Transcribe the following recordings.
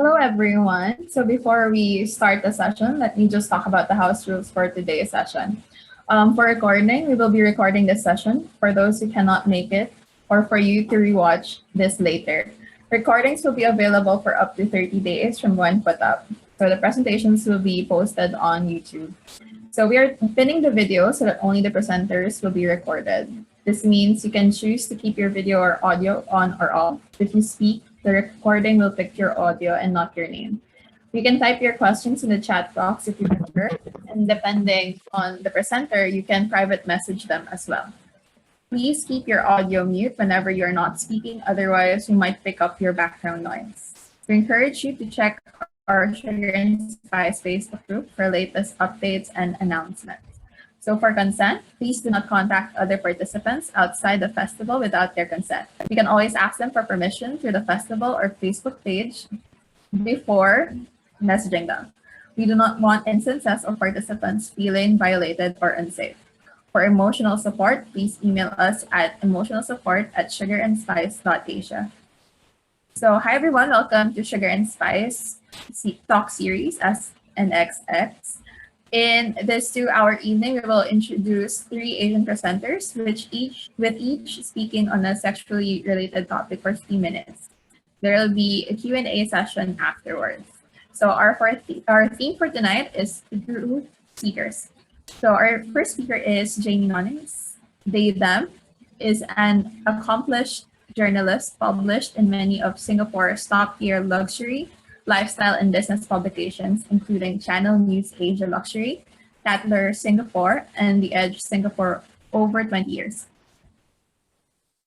Hello, everyone. So before we start the session, let me just talk about the house rules for today's session. For recording, we will be recording this session for those who cannot make it or for you to rewatch this later. Recordings will be available for up to 30 days from when put up. So the presentations will be posted on YouTube. So we are pinning the video so that only the presenters will be recorded. This means you can choose to keep your video or audio on or off. If you speak, the recording will pick your audio and not your name. You can type your questions in the chat box if you prefer, and depending on the presenter, you can private message them as well. Please keep your audio mute whenever you're not speaking, otherwise we might pick up your background noise. We encourage you to check our Sugar and Spice Facebook group for latest updates and announcements. So for consent, please do not contact other participants outside the festival without their consent. You can always ask them for permission through the festival or Facebook page before messaging them. We do not want instances of participants feeling violated or unsafe. For emotional support, please email us at emotionalsupport@sugarandspice.asia. So hi everyone, welcome to Sugar and Spice Talk Series S&Sx. In this 2-hour evening, we will introduce 3 Asian presenters, with each speaking on a sexually related topic for 3 minutes. There will be a Q&A session afterwards. So our theme for tonight is group speakers. So our first speaker is Jamie Nonis. They, them is an accomplished journalist published in many of Singapore's top-tier luxury, lifestyle, and business publications, including Channel News Asia Luxury, Tatler Singapore, and The Edge Singapore over 20 years.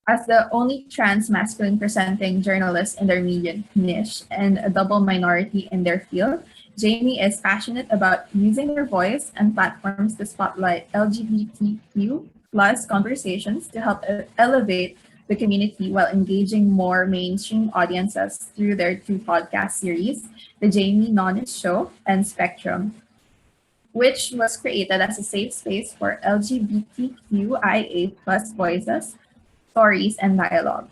As the only trans masculine presenting journalist in their media niche and a double minority in their field, Jamie is passionate about using their voice and platforms to spotlight LGBTQ plus conversations to help elevate the community while engaging more mainstream audiences through their 2 podcast series, The Jamie Nonis Show and Spectrum, which was created as a safe space for LGBTQIA plus voices, stories, and dialogue.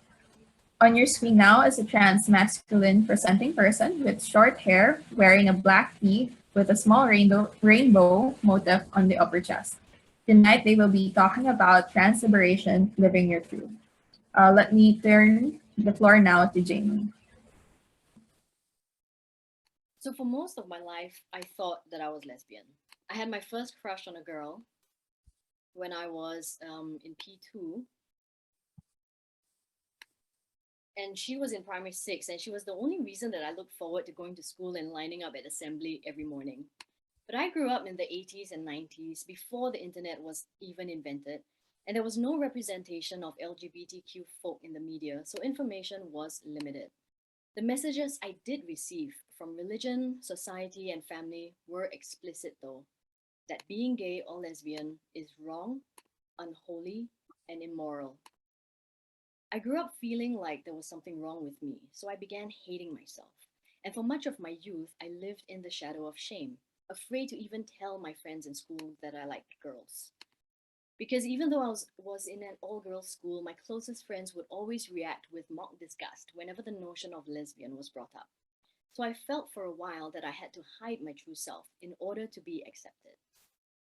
On your screen now is a trans masculine presenting person with short hair wearing a black tee with a small rainbow motif on the upper chest. Tonight, they will be talking about trans liberation, living your truth. Let me turn the floor now to Jamie. So for most of my life, I thought that I was lesbian. I had my first crush on a girl when I was in P2. And she was in primary 6, and she was the only reason that I looked forward to going to school and lining up at assembly every morning. But I grew up in the 80s and 90s, before the internet was even invented, and there was no representation of LGBTQ folk in the media, so information was limited. The messages I did receive from religion, society, and family were explicit though, that being gay or lesbian is wrong, unholy, and immoral. I grew up feeling like there was something wrong with me, so I began hating myself. And for much of my youth, I lived in the shadow of shame, afraid to even tell my friends in school that I liked girls. Because even though I was in an all-girls school, my closest friends would always react with mock disgust whenever the notion of lesbian was brought up. So I felt for a while that I had to hide my true self in order to be accepted.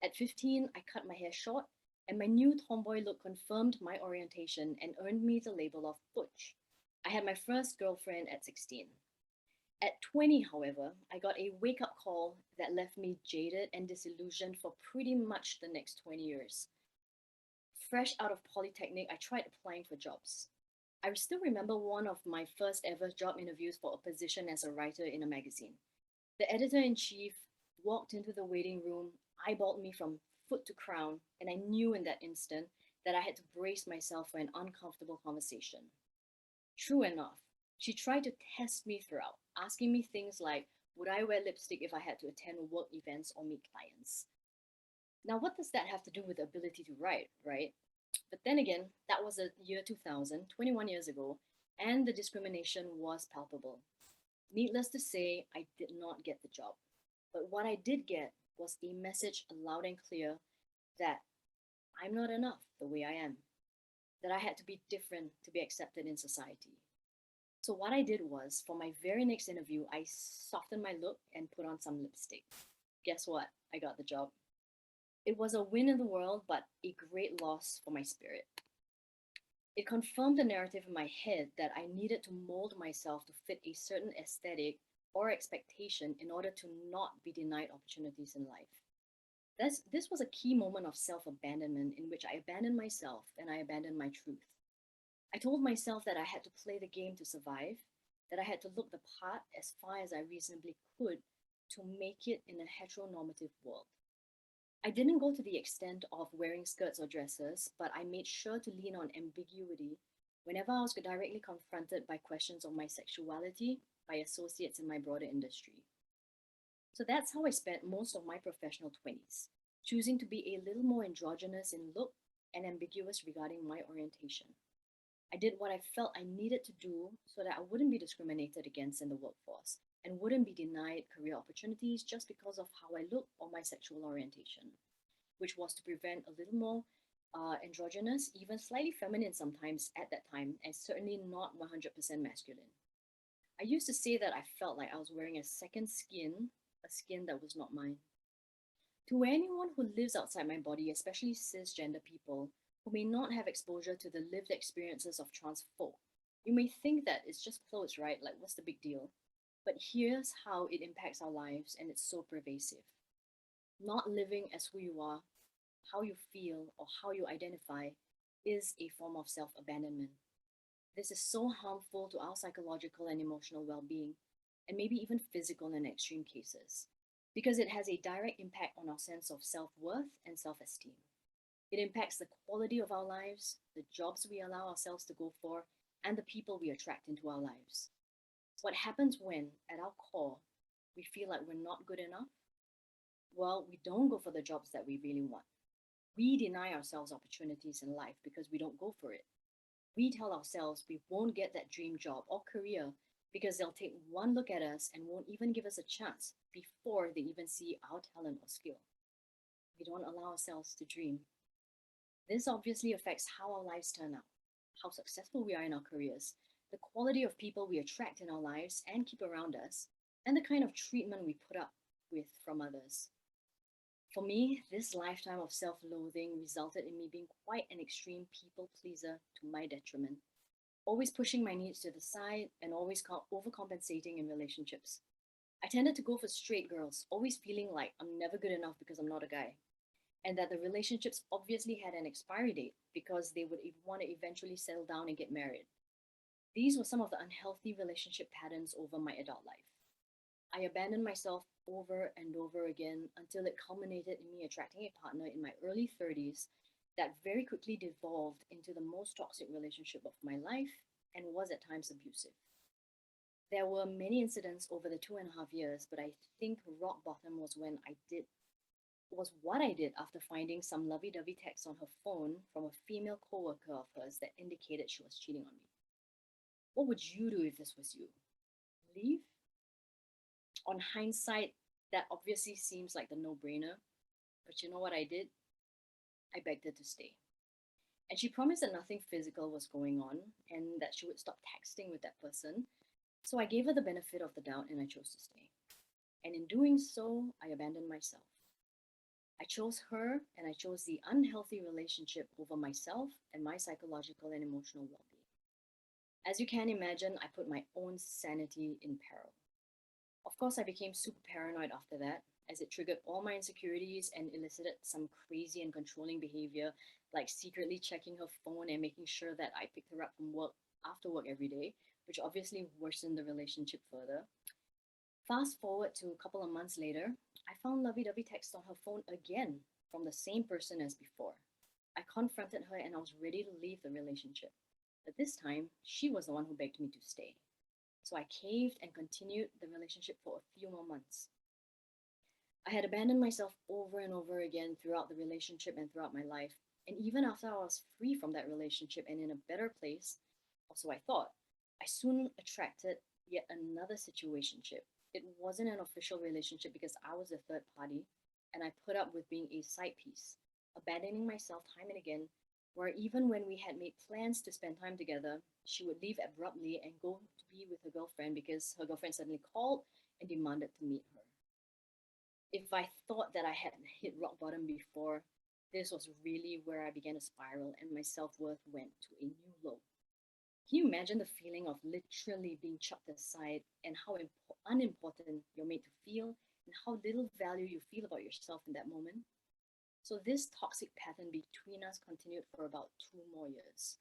At 15, I cut my hair short, and my new tomboy look confirmed my orientation and earned me the label of butch. I had my first girlfriend at 16. At 20, however, I got a wake-up call that left me jaded and disillusioned for pretty much the next 20 years. Fresh out of polytechnic, I tried applying for jobs. I still remember one of my first ever job interviews for a position as a writer in a magazine. The editor-in-chief walked into the waiting room, eyeballed me from foot to crown, and I knew in that instant that I had to brace myself for an uncomfortable conversation. True enough, she tried to test me throughout, asking me things like, would I wear lipstick if I had to attend work events or meet clients? Now, what does that have to do with the ability to write, right? But then again, that was the year 2000, 21 years ago, and the discrimination was palpable. Needless to say, I did not get the job. But what I did get was a message loud and clear that I'm not enough the way I am, that I had to be different to be accepted in society. So what I did was, for my very next interview, I softened my look and put on some lipstick. Guess what? I got the job. It was a win in the world, but a great loss for my spirit. It confirmed the narrative in my head that I needed to mold myself to fit a certain aesthetic or expectation in order to not be denied opportunities in life. This was a key moment of self abandonment in which I abandoned myself and I abandoned my truth. I told myself that I had to play the game to survive, that I had to look the part as far as I reasonably could to make it in a heteronormative world. I didn't go to the extent of wearing skirts or dresses, but I made sure to lean on ambiguity whenever I was directly confronted by questions of my sexuality by associates in my broader industry. So that's how I spent most of my professional 20s, choosing to be a little more androgynous in look and ambiguous regarding my orientation. I did what I felt I needed to do so that I wouldn't be discriminated against in the workforce and wouldn't be denied career opportunities just because of how I look or my sexual orientation, which was to prevent a little more androgynous, even slightly feminine sometimes at that time, and certainly not 100% masculine. I used to say that I felt like I was wearing a second skin, a skin that was not mine. To anyone who lives outside my body, especially cisgender people who may not have exposure to the lived experiences of trans folk, you may think that it's just clothes, right? Like, what's the big deal? But here's how it impacts our lives, and it's so pervasive. Not living as who you are, how you feel, or how you identify is a form of self abandonment. This is so harmful to our psychological and emotional well being, and maybe even physical in extreme cases, because it has a direct impact on our sense of self worth and self esteem. It impacts the quality of our lives, the jobs we allow ourselves to go for, and the people we attract into our lives. What happens when, at our core, we feel like we're not good enough? Well, we don't go for the jobs that we really want. We deny ourselves opportunities in life because we don't go for it. We tell ourselves we won't get that dream job or career because they'll take one look at us and won't even give us a chance before they even see our talent or skill. We don't allow ourselves to dream. This obviously affects how our lives turn out, how successful we are in our careers, the quality of people we attract in our lives and keep around us, and the kind of treatment we put up with from others. For me, this lifetime of self loathing resulted in me being quite an extreme people pleaser to my detriment, always pushing my needs to the side and always overcompensating in relationships. I tended to go for straight girls, always feeling like I'm never good enough because I'm not a guy, and that the relationships obviously had an expiry date because they would want to eventually settle down and get married. These were some of the unhealthy relationship patterns over my adult life. I abandoned myself over and over again until it culminated in me attracting a partner in my early 30s that very quickly devolved into the most toxic relationship of my life and was at times abusive. There were many incidents over the 2.5 years, but I think rock bottom was what I did after finding some lovey-dovey text on her phone from a female coworker of hers that indicated she was cheating on me. What would you do if this was you? Leave? On hindsight, that obviously seems like the no-brainer, but you know what I did? I begged her to stay. And she promised that nothing physical was going on and that she would stop texting with that person. So I gave her the benefit of the doubt and I chose to stay. And in doing so, I abandoned myself. I chose her and I chose the unhealthy relationship over myself and my psychological and emotional well being. As you can imagine, I put my own sanity in peril. Of course, I became super paranoid after that, as it triggered all my insecurities and elicited some crazy and controlling behavior, like secretly checking her phone and making sure that I picked her up from work after work every day, which obviously worsened the relationship further. Fast forward to a couple of months later, I found lovey-dovey text on her phone again from the same person as before. I confronted her and I was ready to leave the relationship. But this time, she was the one who begged me to stay. So I caved and continued the relationship for a few more months. I had abandoned myself over and over again throughout the relationship and throughout my life. And even after I was free from that relationship and in a better place, or so I thought, I soon attracted yet another situationship. It wasn't an official relationship because I was the third party, and I put up with being a side piece, abandoning myself time and again where even when we had made plans to spend time together, she would leave abruptly and go to be with her girlfriend because her girlfriend suddenly called and demanded to meet her. If I thought that I had hit rock bottom before, this was really where I began to spiral and my self worth went to a new low. Can you imagine the feeling of literally being chucked aside and how unimportant you're made to feel and how little value you feel about yourself in that moment? So, this toxic pattern between us continued for about 2 more years.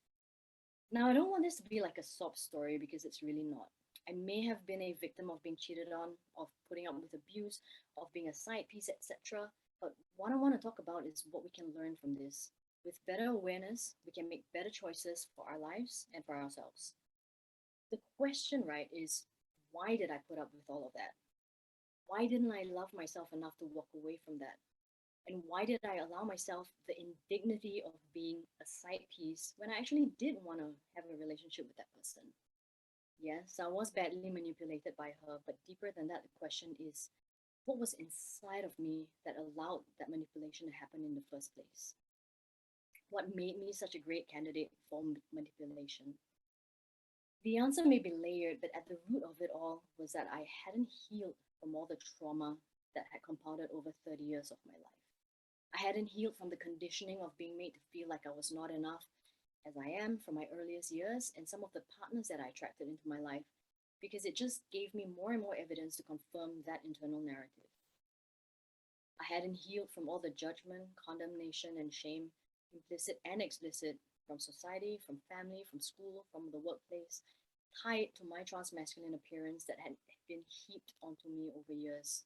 Now, I don't want this to be like a sob story because it's really not. I may have been a victim of being cheated on, of putting up with abuse, of being a side piece, etc. But what I want to talk about is what we can learn from this. With better awareness, we can make better choices for our lives and for ourselves. The question, right, is why did I put up with all of that? Why didn't I love myself enough to walk away from that? And why did I allow myself the indignity of being a side piece when I actually did want to have a relationship with that person? Yes, I was badly manipulated by her, but deeper than that, the question is what was inside of me that allowed that manipulation to happen in the first place? What made me such a great candidate for manipulation? The answer may be layered, but at the root of it all was that I hadn't healed from all the trauma that had compounded over 30 years of my life. I hadn't healed from the conditioning of being made to feel like I was not enough as I am from my earliest years and some of the partners that I attracted into my life because it just gave me more and more evidence to confirm that internal narrative. I hadn't healed from all the judgment, condemnation, and shame, implicit and explicit, from society, from family, from school, from the workplace, tied to my trans masculine appearance that had been heaped onto me over years.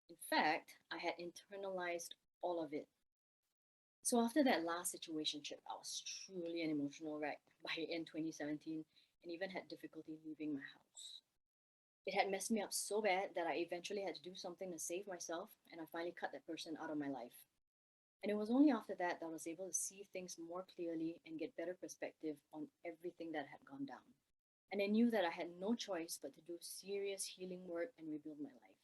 In fact, I had internalized all of it. So after that last situationship, I was truly an emotional wreck by in 2017 and even had difficulty leaving my house. It had messed me up so bad that I eventually had to do something to save myself, and I finally cut that person out of my life. And it was only after that that I was able to see things more clearly and get better perspective on everything that had gone down. And I knew that I had no choice but to do serious healing work and rebuild my life.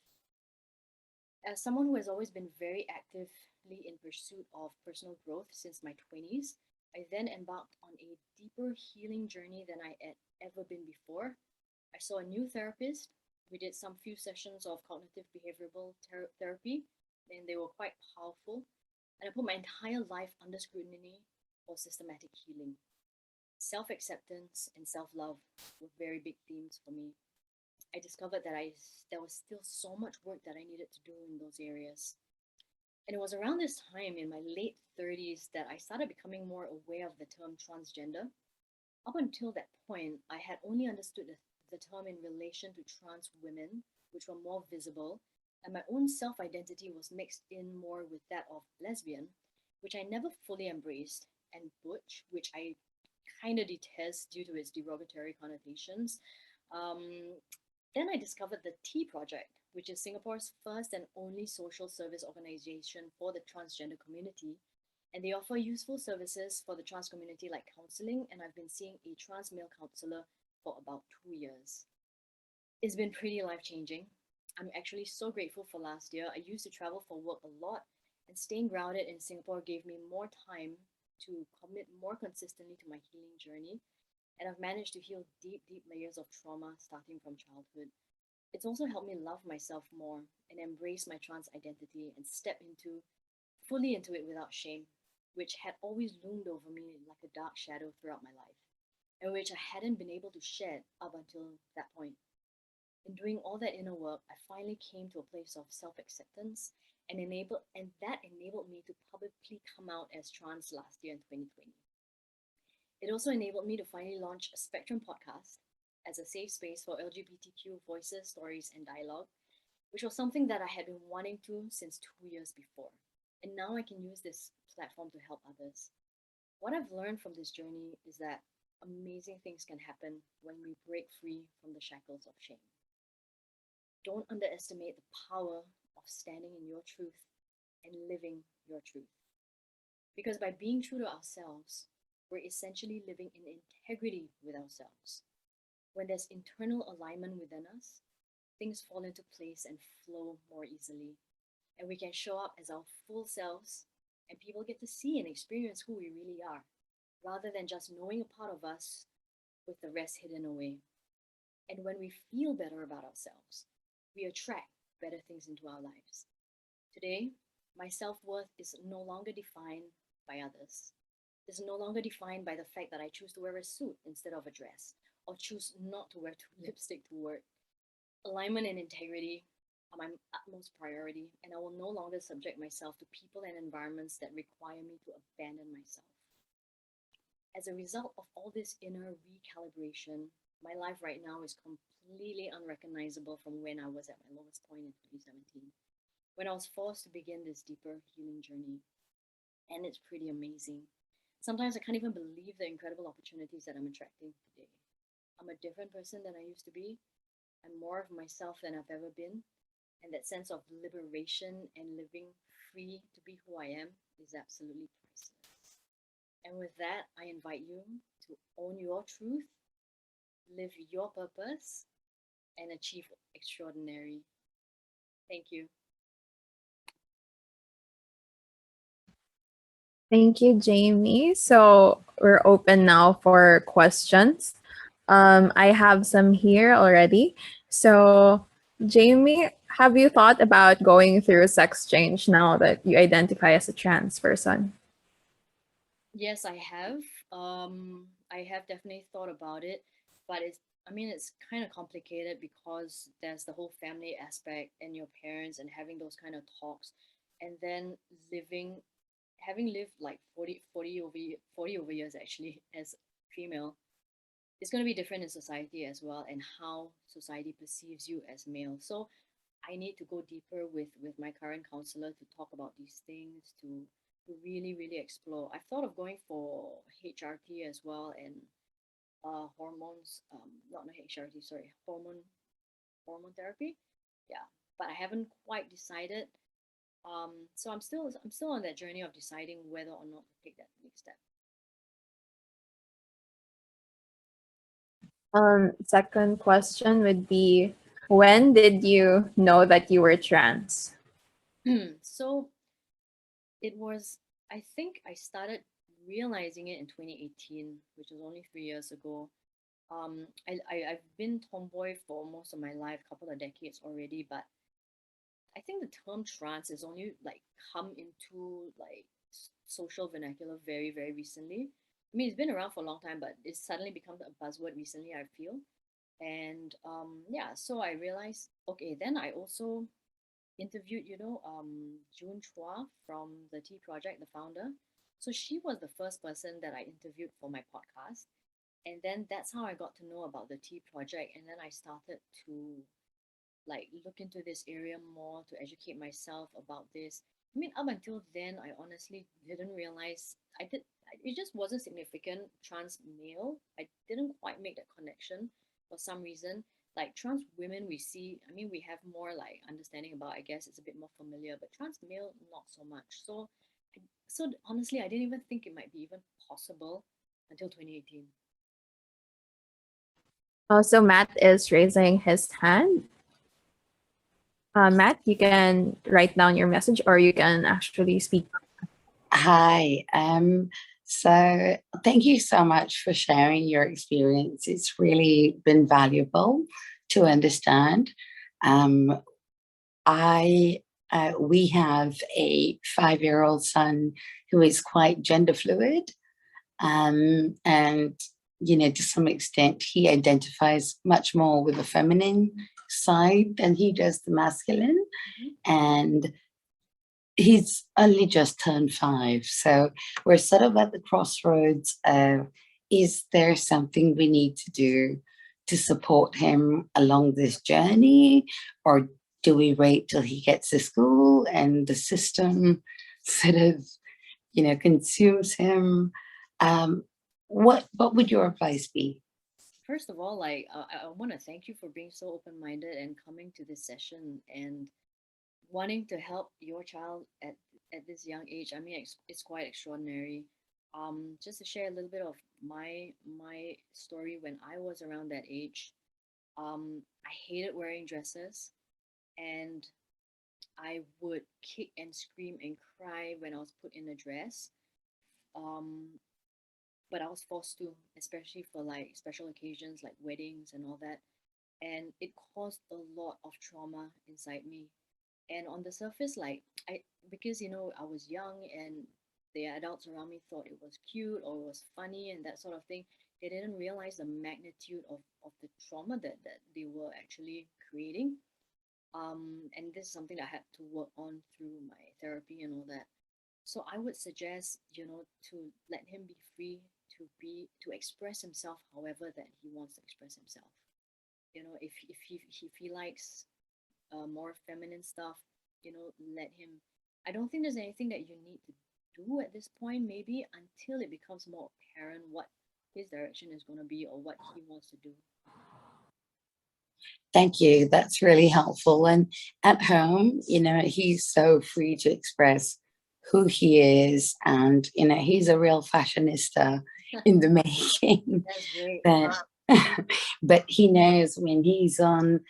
As someone who has always been very actively in pursuit of personal growth since my 20s, I then embarked on a deeper healing journey than I had ever been before. I saw a new therapist. We did some few sessions of cognitive behavioral therapy, and they were quite powerful. And I put my entire life under scrutiny for systematic healing. Self acceptance and self love were very big themes for me. I discovered that there was still so much work that I needed to do in those areas. And it was around this time in my late 30s that I started becoming more aware of the term transgender. Up until that point, I had only understood the term in relation to trans women, which were more visible, and my own self identity was mixed in more with that of lesbian, which I never fully embraced, and butch, which I kind of detest due to its derogatory connotations. Um, then I discovered the T Project, which is Singapore's first and only social service organization for the transgender community. And they offer useful services for the trans community like counseling, and I've been seeing a trans male counselor for about 2 years. It's been pretty life changing. I'm actually so grateful for last year. I used to travel for work a lot, and staying grounded in Singapore gave me more time to commit more consistently to my healing journey. And I've managed to heal deep, deep layers of trauma starting from childhood. It's also helped me love myself more and embrace my trans identity and step into fully into it without shame, which had always loomed over me like a dark shadow throughout my life, and which I hadn't been able to shed up until that point. In doing all that inner work, I finally came to a place of self-acceptance and that enabled me to publicly come out as trans last year in 2020. It also enabled me to finally launch a Spectrum podcast as a safe space for LGBTQ voices, stories, and dialogue, which was something that I had been wanting to since 2 years before. And now I can use this platform to help others. What I've learned from this journey is that amazing things can happen when we break free from the shackles of shame. Don't underestimate the power of standing in your truth and living your truth. Because by being true to ourselves, we're essentially living in integrity with ourselves. When there's internal alignment within us, things fall into place and flow more easily. And we can show up as our full selves, and people get to see and experience who we really are. rather than just knowing a part of us with the rest hidden away. And when we feel better about ourselves, we attract better things into our lives. Today, my self worth is no longer defined by others. It's no longer defined by the fact that I choose to wear a suit instead of a dress, or choose not to wear lipstick to work. Alignment and integrity are my utmost priority, and I will no longer subject myself to people and environments that require me to abandon myself. As a result of all this inner recalibration, my life right now is completely unrecognizable from when I was at my lowest point in 2017, when I was forced to begin this deeper healing journey. And it's pretty amazing. Sometimes I can't even believe the incredible opportunities that I'm attracting today. I'm a different person than I used to be. I'm more of myself than I've ever been. And that sense of liberation and living free to be who I am is absolutely priceless. And with that, I invite you to own your truth, live your purpose, and achieve extraordinary. Thank you. Thank you, Jamie. So we're open now for questions. I have some here already. So, Jamie, have you thought about going through sex change now that you identify as a trans person? Yes, I have. I have definitely thought about it, but it's kind of complicated because there's the whole family aspect and your parents and having those kind of talks, and then living, having lived like 40 over years actually as female, it's going to be different in society as well, and how society perceives you as male. So I need to go deeper with my current counselor to talk about these things, to really explore. I've thought of going for HRT as well, and hormones, not HRT, sorry, hormone therapy. Yeah, but I haven't quite decided. So I'm still on that journey of deciding whether or not to take that next step. Second question would be, when did you know that you were trans? So it was, I think I started realizing it in 2018, which was only 3 years ago. I've been tomboy for most of my life, couple of decades already, but I think the term trans is only like come into like social vernacular very recently. I mean, it's been around for a long time, but it's suddenly become a buzzword recently, I feel. And yeah, so I realized, okay, then I also interviewed, June Chua from the Tea Project, the founder. So she was the first person that I interviewed for my podcast. And then that's how I got to know about the Tea Project. And then I started to like look into this area more, to educate myself about this. I mean, up until then, I honestly didn't realize it just wasn't significant trans male. I didn't quite make that connection for some reason. Like trans women, we see, I mean, we have more like understanding about, I guess it's a bit more familiar, but trans male, not so much. So honestly, I didn't even think it might be even possible until 2018. So Matt is raising his hand. Matt, you can write down your message or you can actually speak. Hi. So thank you so much for sharing your experience. It's really been valuable to understand. Um, I We have a 5-year-old son who is quite gender fluid, and to some extent, he identifies much more with the feminine side than he does the masculine, and he's only just turned 5. So we're sort of at the crossroads of, is there something we need to do to support him along this journey? Or do we wait till he gets to school and the system sort of, consumes him? What would your advice be? First of all, like I want to thank you for being so open-minded and coming to this session and wanting to help your child at this young age. I mean, it's quite extraordinary. Just to share a little bit of my story when I was around that age. I hated wearing dresses, and I would kick and scream and cry when I was put in a dress. Um, but I was forced to, especially for like special occasions like weddings and all that. And it caused a lot of trauma inside me. And on the surface, like because I was young and the adults around me thought it was cute or it was funny and that sort of thing. They didn't realize the magnitude of the trauma that they were actually creating. And this is something that I had to work on through my therapy and all that. So I would suggest, to let him be free to express himself however that he wants to express himself. If he likes more feminine stuff, let him. I don't think there's anything that you need to do at this point, maybe until it becomes more apparent what his direction is going to be or what he wants to do. Thank you. That's really helpful. And at home, he's so free to express who he is. And, he's a real fashionista in the making. That's great. But he knows when he's on,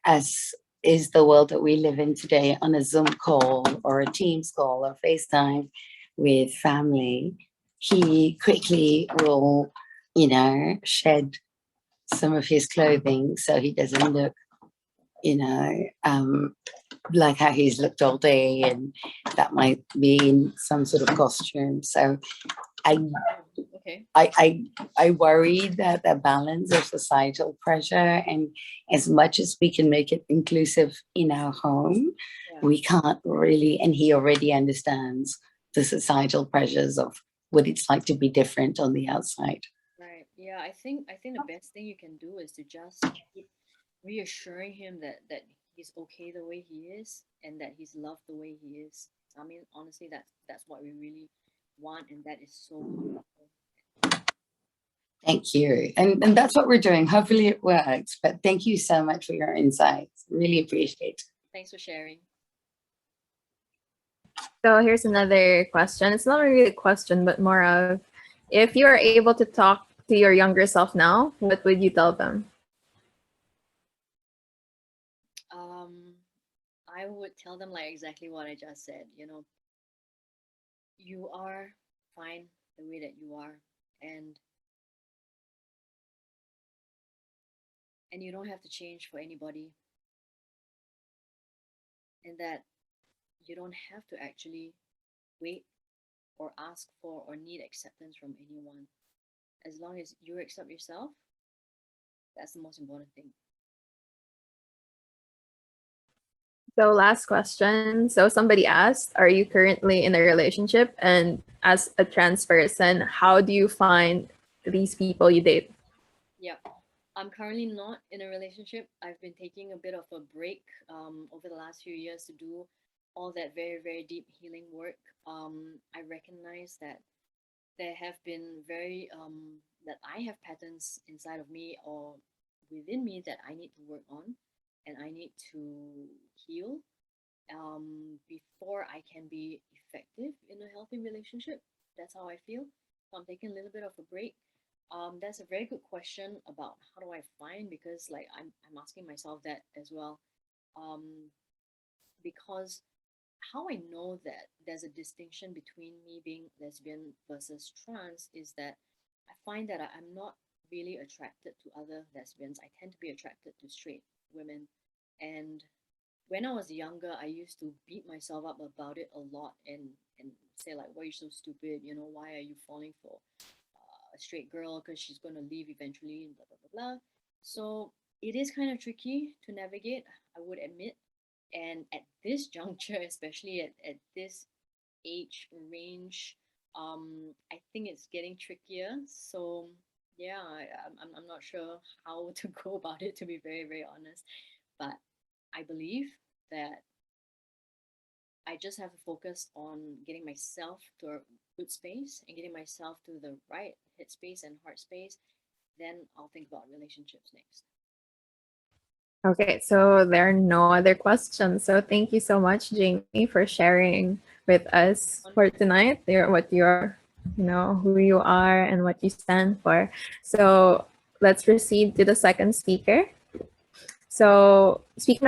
as is the world that we live in today, on a Zoom call or a Teams call or FaceTime with family, he quickly will, shed some of his clothing so he doesn't look, like how he's looked all day, and that might be in some sort of costume. So Okay. I worry that the balance of societal pressure, and as much as we can make it inclusive in our home, we can't really, and he already understands the societal pressures of what it's like to be different on the outside. Right. Yeah, I think the best thing you can do is to just keep reassuring him that he's okay the way he is and that he's loved the way he is. I mean, honestly, that's what we really want, and that is so beautiful. Thank you. And that's what we're doing. Hopefully it works. But thank you so much for your insights. Really appreciate it. Thanks for sharing. So here's another question. It's not really a question, but more of, if you are able to talk to your younger self now, what would you tell them? I would tell them like exactly what I just said. You are fine the way that you are, and you don't have to change for anybody, and that you don't have to actually wait or ask for or need acceptance from anyone. As long as you accept yourself, that's the most important thing. So last question. So somebody asked, are you currently in a relationship? And as a trans person, how do you find these people you date? Yeah, I'm currently not in a relationship. I've been taking a bit of a break over the last few years to do all that very, very deep healing work. I recognize that there have been that I have patterns inside of me or within me that I need to work on and I need to heal before I can be effective in a healthy relationship. That's how I feel. So I'm taking a little bit of a break. That's a very good question about how do I find, because like I'm asking myself that as well. Because how I know that there's a distinction between me being lesbian versus trans is that I find that I'm not really attracted to other lesbians. I tend to be attracted to straight women. And when I was younger, I used to beat myself up about it a lot and say like, "Why are you so stupid? Why are you falling for a straight girl? Because she's going to leave eventually." And blah blah blah blah. So it is kind of tricky to navigate, I would admit. And at this juncture, especially at this age range, I think it's getting trickier. So yeah, I'm not sure how to go about it, to be very, very honest. But I believe that I just have to focus on getting myself to a good space and getting myself to the right headspace and heart space. Then I'll think about relationships next. Okay, so there are no other questions. So thank you so much, Jamie, for sharing with us for tonight. What you're, who you are and what you stand for. So let's proceed to the second speaker. So speaking of